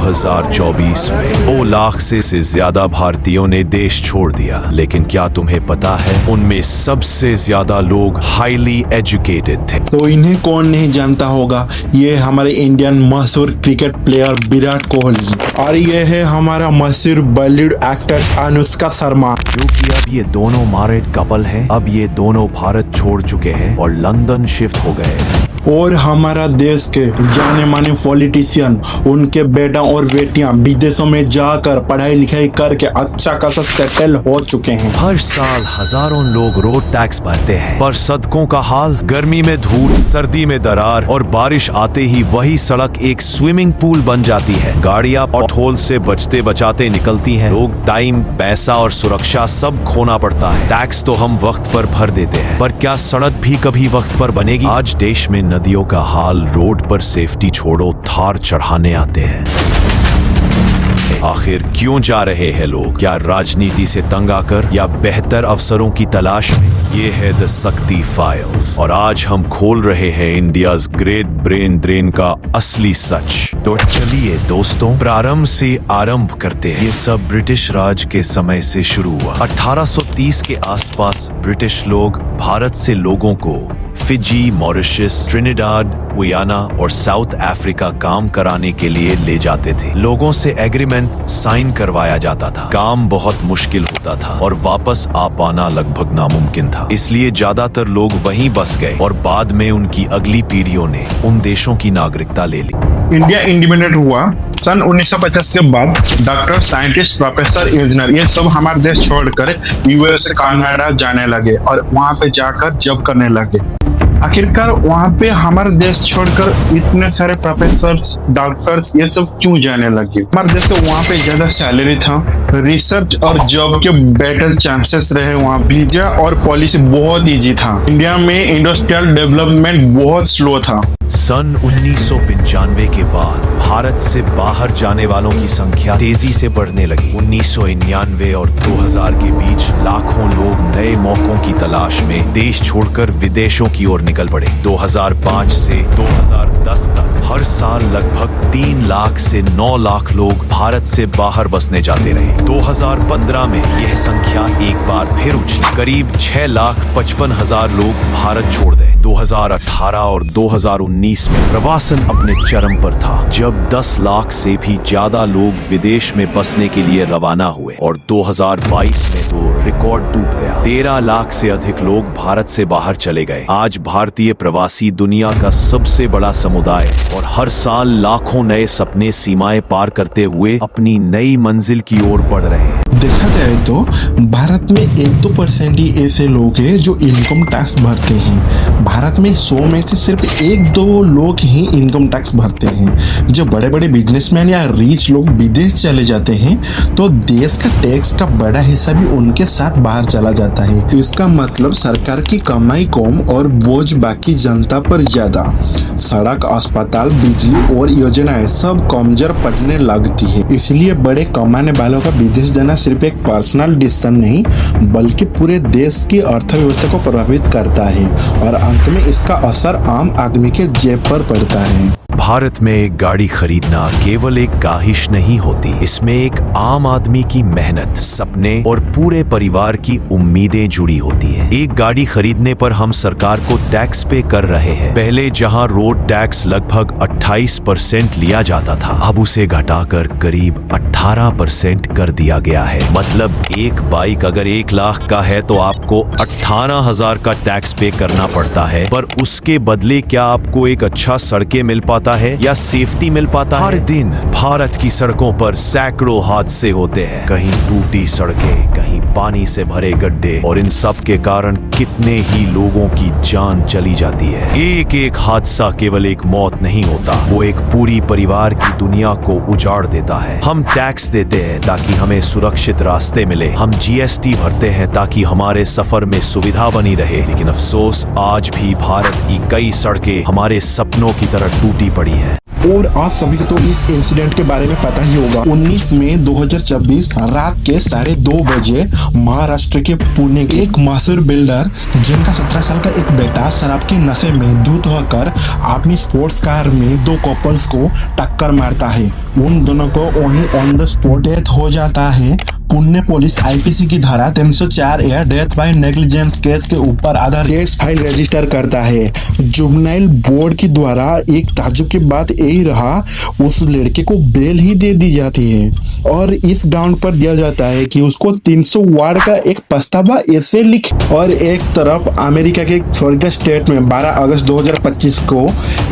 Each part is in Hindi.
2024 में 2 लाख से ज्यादा भारतीयों ने देश छोड़ दिया। लेकिन क्या तुम्हें पता है, उनमें सबसे ज्यादा लोग हाईली एजुकेटेड थे। तो इन्हें कौन नहीं जानता होगा, ये हमारे इंडियन मशहूर क्रिकेट प्लेयर विराट कोहली, और ये है हमारा मशहूर बॉलीवुड एक्टर अनुष्का शर्मा, जो कि अब ये दोनों मैरिड कपल हैं। अब ये दोनों भारत छोड़ चुके हैं और लंदन शिफ्ट हो गए हैं। और हमारा देश के जाने माने पॉलिटिशियन, उनके बेटा और बेटियां विदेशों में जाकर पढ़ाई लिखाई करके अच्छा खासा सेटल हो चुके हैं। हर साल हजारों लोग रोड टैक्स भरते हैं, पर सड़कों का हाल, गर्मी में धूल, सर्दी में दरार और बारिश आते ही वही सड़क एक स्विमिंग पूल बन जाती है। गाड़ियां पॉटहोल से बचते बचाते निकलती हैं। लोग टाइम, पैसा और सुरक्षा सब खोना पड़ता है। टैक्स तो हम वक्त पर भर देते हैं, पर क्या सड़क भी कभी वक्त पर बनेगी? आज देश में नदियों का हाल, रोड पर सेफ्टी छोड़ो, थार चढ़ाने आते हैं। आखिर क्यों जा रहे हैं लोग? क्या राजनीति से तंग आकर या बेहतर अवसरों की तलाश में? ये है द शक्ति फाइल्स, और आज हम खोल रहे हैं इंडियाज ग्रेट ब्रेन ड्रेन का असली सच। तो चलिए दोस्तों, प्रारंभ से आरंभ करते हैं। ये सब ब्रिटिश राज के समय से शुरू हुआ। 1830 के आसपास ब्रिटिश लोग भारत से लोगों को फिजी, मॉरिशस, ट्रिनिडाड, गुयाना और साउथ अफ्रीका काम कराने के लिए ले जाते थे। लोगों से एग्रीमेंट साइन करवाया जाता था। काम बहुत मुश्किल होता था और वापस आ पाना लगभग नामुमकिन था। इसलिए ज्यादातर लोग वहीं बस गए और बाद में उनकी अगली पीढ़ियों ने उन देशों की नागरिकता ले ली। इंडिया इंडिपेंडेंट हुआ सन 1950 के बाद। डॉक्टर, साइंटिस्ट, प्रोफेसर, इंजीनियर, ये सब हमारे देश छोड़कर यूएस, कनाडा जाने लगे और वहां पे जाकर जॉब करने लगे। आखिरकार वहाँ पे हमारे देश छोड़कर इतने सारे प्रोफेसर्स, डॉक्टर्स ये सब क्यों जाने लगे? हमारे देश को वहाँ पे ज्यादा सैलरी था, रिसर्च और जॉब के बेटर चांसेस रहे, वहाँ वीजा और पॉलिसी बहुत इजी था। इंडिया में इंडस्ट्रियल डेवलपमेंट बहुत स्लो था। सन 1995 के बाद भारत से बाहर जाने वालों की संख्या तेजी से बढ़ने लगी। 1999 और 2000 के बीच लाखों लोग नए मौकों की तलाश में देश छोड़कर विदेशों की ओर निकल पड़े। 2005 से 2010 तक हर साल लगभग 3 लाख से 9 लाख लोग भारत से बाहर बसने जाते रहे। 2015 में यह संख्या एक बार फिर उछली, करीब 6,55,000 लोग भारत छोड़ गए। 2018 और 2019 में प्रवासन अपने चरम पर था, जब 10 लाख से भी ज्यादा लोग विदेश में बसने के लिए रवाना हुए, और 2022 में तो रिकॉर्ड टूट गया। 13 लाख से अधिक लोग भारत से बाहर चले गए। आज भारतीय प्रवासी दुनिया का सबसे बड़ा समुदाय, और हर साल लाखों नए सपने सीमाएं पार करते हुए अपनी नई मंजिल की ओर बढ़ रहे हैं। देखा जाए तो भारत में 1-2% ही ऐसे लोग हैं जो इनकम टैक्स भरते हैं। भारत में 100 में से सिर्फ 1-2 लोग ही इनकम टैक्स भरते हैं। जो बड़े बड़े बिजनेसमैन या रिच लोग विदेश चले जाते हैं तो देश का टैक्स का बड़ा हिस्सा भी उनके साथ बाहर चला जाता है। इसका मतलब सरकार की कमाई कम और बोझ बाकी जनता पर ज्यादा। सड़क, अस्पताल, बिजली और योजनाएं सब कमजोर पड़ने लगती है। इसलिए बड़े कमाने वालों का विदेश जाना सिर्फ एक पर्सनल डिसीजन नहीं, बल्कि पूरे देश की अर्थव्यवस्था को प्रभावित करता है और अंत में इसका असर आम आदमी के जेब पर पड़ता है। भारत में एक गाड़ी खरीदना केवल एक काहिश नहीं होती, इसमें एक आम आदमी की मेहनत, सपने और पूरे परिवार की उम्मीदें जुड़ी होती हैं। एक गाड़ी खरीदने पर हम सरकार को टैक्स पे कर रहे हैं। पहले जहां रोड टैक्स लगभग 28% लिया जाता था, अब उसे घटाकर करीब 18% कर दिया गया है। मतलब एक बाइक अगर 1 लाख का है तो आपको 18,000 का टैक्स पे करना पड़ता है, पर उसके बदले क्या आपको एक अच्छा सड़कें मिल पाता है या सेफ्टी मिल पाता है? हर दिन भारत की सड़कों पर सैकड़ों हादसे होते हैं, कहीं टूटी सड़कें, कहीं पानी से भरे गड्ढे, और इन सब के कारण कितने ही लोगों की जान चली जाती है। एक एक हादसा केवल एक मौत नहीं होता, वो एक पूरी परिवार की दुनिया को उजाड़ देता है। हम टैक्स देते हैं ताकि हमें सुरक्षित रास्ते मिले, हम जीएसटी भरते हैं ताकि हमारे सफर में सुविधा बनी रहे, लेकिन अफसोस आज भी भारत की कई सड़कें हमारे सपनों की तरह टूटी पड़ी है। और आप सभी को तो इस इंसिडेंट के बारे में पता ही होगा। 19 मई 2024 रात के 2:30 बजे महाराष्ट्र के पुणे के एक मशहूर बिल्डर जिनका 17 साल का एक बेटा शराब के नशे में धुत होकर अपनी स्पोर्ट्स कार में 2 कपल्स को टक्कर मारता है। उन दोनों को वहीं ऑन द स्पॉट डेथ हो जाता है। पुणे पुलिस आईपीसी की धारा 304 या डेथ बाय नेग्लिजेंस केस के ऊपर आधार केस फाइल रजिस्टर करता है। जुवेनाइल बोर्ड के द्वारा एक ताज्जुब की बात यही रहा, उस लड़के को बेल ही दे दी जाती है और इस ग्राउंड पर दिया जाता है कि उसको 300 वार्ड का एक पछतावा ऐसे लिख। और एक तरफ अमेरिका के फ्लोरिडा स्टेट में 12 अगस्त 2025 को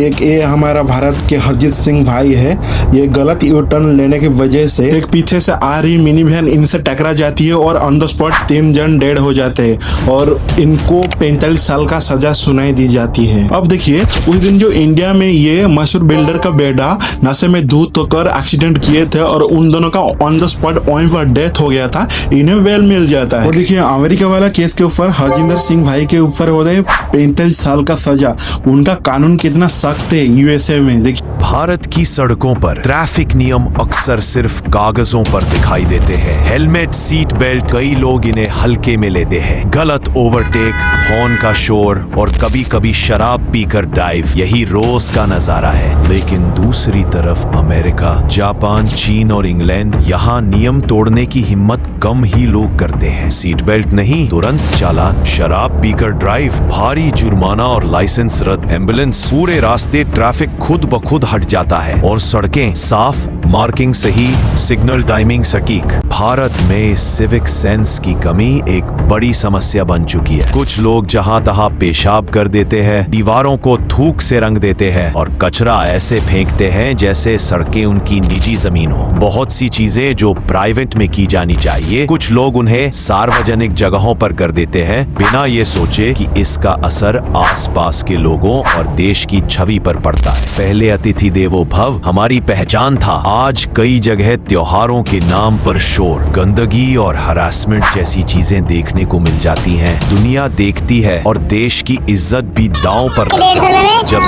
एक ये हमारा भारत के हरजीत सिंह भाई है, ये गलत यू टर्न लेने की वजह से एक पीछे से आ रही मिनी वैन इनसे टकरा जाती है और ऑन द स्पॉट 3 जन डेड हो जाते हैं और इनको 45 साल का सजा सुनाई दी जाती है। अब देखिए उस दिन जो इंडिया में ये मशहूर बिल्डर का बेटा नशे में धुत होकर एक्सीडेंट किए थे और उन दोनों का ऑन द स्पॉट वहीं पर डेथ हो गया था, इन्हें बेल मिल जाता है। और देखिए अमेरिका वाला केस के ऊपर हरजिंदर सिंह भाई के ऊपर होता है 45 साल का सजा। उनका कानून कितना सख्त है यूएसए में। देखिए भारत की सड़कों पर ट्रैफिक नियम अक्सर सिर्फ कागजों पर दिखाई देते हैं। हेलमेट, सीट बेल्ट, कई लोग इन्हें हल्के में लेते हैं। गलत ओवरटेक, हॉर्न का शोर और कभी कभी शराब पीकर ड्राइव, यही रोज का नजारा है। लेकिन दूसरी तरफ अमेरिका, जापान, चीन और इंग्लैंड, यहाँ नियम तोड़ने की हिम्मत कम ही लोग करते हैं। सीट बेल्ट नहीं, तुरंत चालान। शराब पीकर ड्राइव, भारी जुर्माना और लाइसेंस रद्द। एम्बुलेंस, पूरे रास्ते ट्रैफिक खुद ब खुद हट जाता है और सड़कें साफ, मार्किंग सही, सिग्नल टाइमिंग सटीक। भारत में सिविक सेंस की कमी एक बड़ी समस्या बन चुकी है। कुछ लोग जहां तहां पेशाब कर देते हैं, दीवारों को थूक से रंग देते हैं और कचरा ऐसे फेंकते हैं जैसे सड़कें उनकी निजी जमीन हो। बहुत सी चीजें जो प्राइवेट में की जानी चाहिए, कुछ लोग उन्हें सार्वजनिक जगहों पर कर देते हैं बिना ये सोचे कि इसका असर आसपास के लोगों और देश की छवि पर पड़ता है। पहले अतिथि देवो भव हमारी पहचान था, आज कई जगह त्योहारों के नाम पर शोर, गंदगी और हरासमेंट जैसी चीजें देखने को मिल जाती हैं। दुनिया देखती है और देश की इज्जत भी दांव पर जब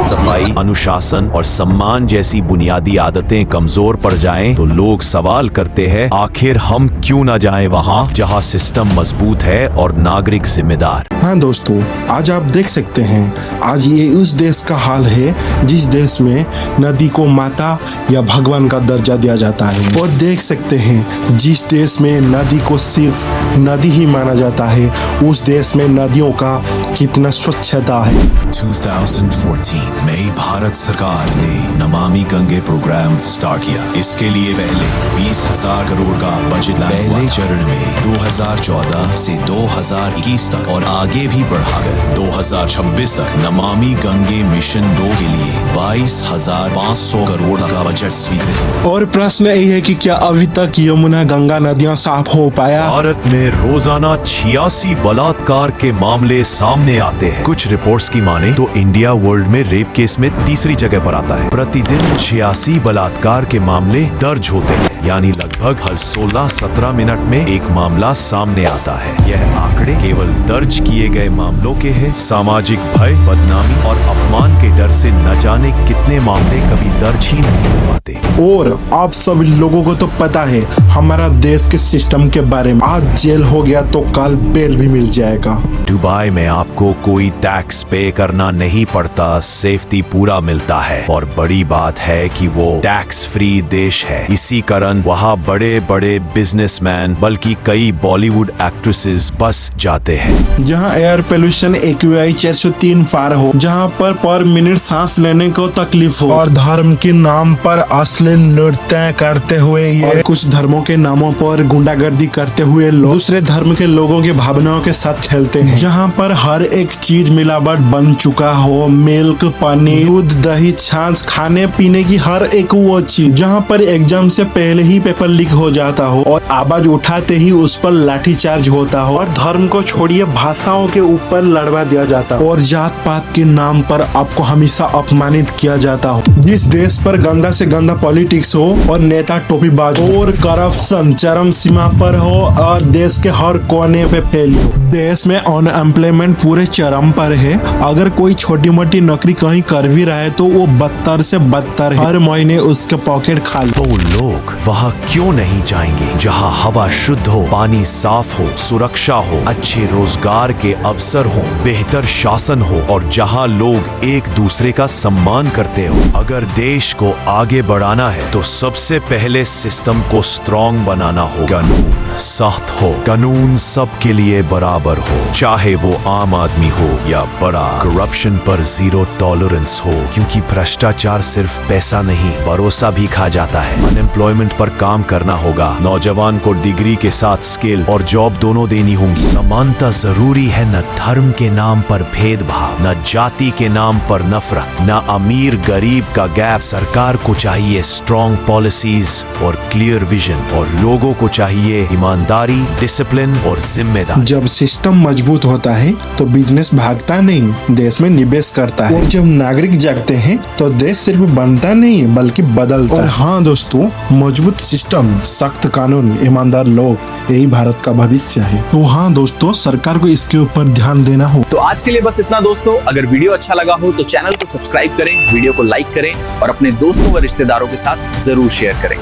सफाई, अनुशासन और सम्मान जैसी बुनियादी आदतें कमजोर पड़ जाएं, तो लोग सवाल करते हैं आखिर हम क्यों ना जाएं वहां जहां सिस्टम मजबूत है और नागरिक जिम्मेदार। हाँ दोस्तों, आज आप देख सकते हैं आज ये उस देश का हाल है जिस देश में नदी को माता या भगवान का दर्जा दिया जाता है। और देख सकते हैं जिस देश में नदी को सिर्फ नदी ही माना जाता है, उस देश में नदियों का कितना स्वच्छता है। 2014 में भारत सरकार ने नमामि गंगे प्रोग्राम स्टार्ट किया। इसके लिए पहले 20,000 करोड़ का बजट पहले चरण में 2014 से 2021 तक और आगे भी बढ़ाकर 2026 तक नमामि गंगे मिशन 2 के लिए 22,500 करोड़ का बजट स्वीकृत हुआ। और प्रश्न यही है कि क्या अभी तक यमुना गंगा नदियां साफ हो पाया? भारत में रोजाना 86 बलात्कार के मामले सामने आते हैं। कुछ रिपोर्ट्स की माने तो इंडिया वर्ल्ड में रेप केस में तीसरी जगह पर आता है। प्रतिदिन 86 बलात्कार के मामले दर्ज होते हैं, यानी लगभग हर 16-17 मिनट में एक मामला सामने आता है। यह आंकड़े केवल दर्ज किए गए मामलों के हैं। सामाजिक भय, बदनामी और अपमान के डर से न जाने कितने मामले कभी दर्ज ही नहीं हो पाते। और आप सभी लोगों को तो पता है हमारा देश के सिस्टम के बारे में, आज जेल हो गया तो कल बेल भी मिल जाएगा। दुबई में आपको कोई टैक्स पे करना नहीं पड़ता, सेफ्टी पूरा मिलता है और बड़ी बात है कि वो टैक्स फ्री देश है। इसी कारण वहाँ बड़े बड़े बिजनेसमैन बल्कि कई बॉलीवुड एक्ट्रेसेस बस जाते हैं। जहाँ एयर पोल्यूशन AQI 403 पार हो, जहाँ पर मिनट सांस लेने को तकलीफ हो और धर्म के नाम पर अश्लील नृत्य करते हुए ये कुछ धर्मों के नामों पर गुंडागर्दी करते हुए लोग दूसरे धर्म के लोगों की भावनाओं के साथ खेलते हैं। जहाँ पर हर एक चीज मिलावट बन चुका हो, मिल्क, पनीर, दूध, दही, छाछ, खाने पीने की हर एक वो चीज, जहाँ पर एग्जाम से पहले पहले ही पेपर लीक हो जाता हो और आवाज उठाते ही उस पर लाठीचार्ज होता हो और धर्म को छोड़िए भाषाओं के ऊपर लड़वा दिया जाता हो और जात पात के नाम पर आपको हमेशा अपमानित किया जाता हो। जिस देश पर गंदा से गंदा पॉलिटिक्स हो और नेता टोपीबाज हो और करप्शन चरम सीमा पर हो और देश के हर कोने पे फैली हो। देश में अनएम्प्लॉयमेंट पूरे चरम पर है। अगर कोई छोटी मोटी नौकरी कहीं कर भी रहा है तो वो बदतर से बदतर है। हर महीने उसके पॉकेट खाली। तो लोग वहाँ क्यों नहीं जाएंगे जहाँ हवा शुद्ध हो, पानी साफ हो, सुरक्षा हो, अच्छे रोजगार के अवसर हो, बेहतर शासन हो और जहाँ लोग एक दूसरे का सम्मान करते हो। अगर देश को आगे बढ़ाना है तो सबसे पहले सिस्टम को स्ट्रॉन्ग बनाना हो। कानून सख्त हो, कानून सबके लिए बराबर हो, चाहे वो आम आदमी हो या बड़ा। करप्शन पर जीरो टॉलरेंस हो, क्योंकि भ्रष्टाचार सिर्फ पैसा नहीं भरोसा भी खा जाता है। अनएम्प्लॉयमेंट पर काम करना होगा। नौजवान को डिग्री के साथ स्किल और जॉब दोनों देनी होंगी। समानता जरूरी है, न धर्म के नाम पर भेदभाव, न जाति के नाम पर नफरत, न अमीर गरीब का गैप। सरकार को चाहिए स्ट्रॉन्ग पॉलिसीज और क्लियर विजन और लोगों को चाहिए ईमानदारी, डिसिप्लिन और जिम्मेदारी। जब सिस्टम मजबूत होता है तो बिजनेस भागता नहीं, देश में निवेश करता है। और जब नागरिक जागते हैं तो देश सिर्फ बनता नहीं बल्कि बदलता है। और हाँ दोस्तों, मजबूत सिस्टम, सख्त कानून, ईमानदार लोग, यही भारत का भविष्य है। तो हाँ दोस्तों, सरकार को इसके ऊपर ध्यान देना हो। तो आज के लिए बस इतना दोस्तों। अगर वीडियो अच्छा लगा हो तो चैनल को सब्सक्राइब करें, वीडियो को लाइक करें और अपने दोस्तों व रिश्तेदारों के साथ जरूर शेयर करें।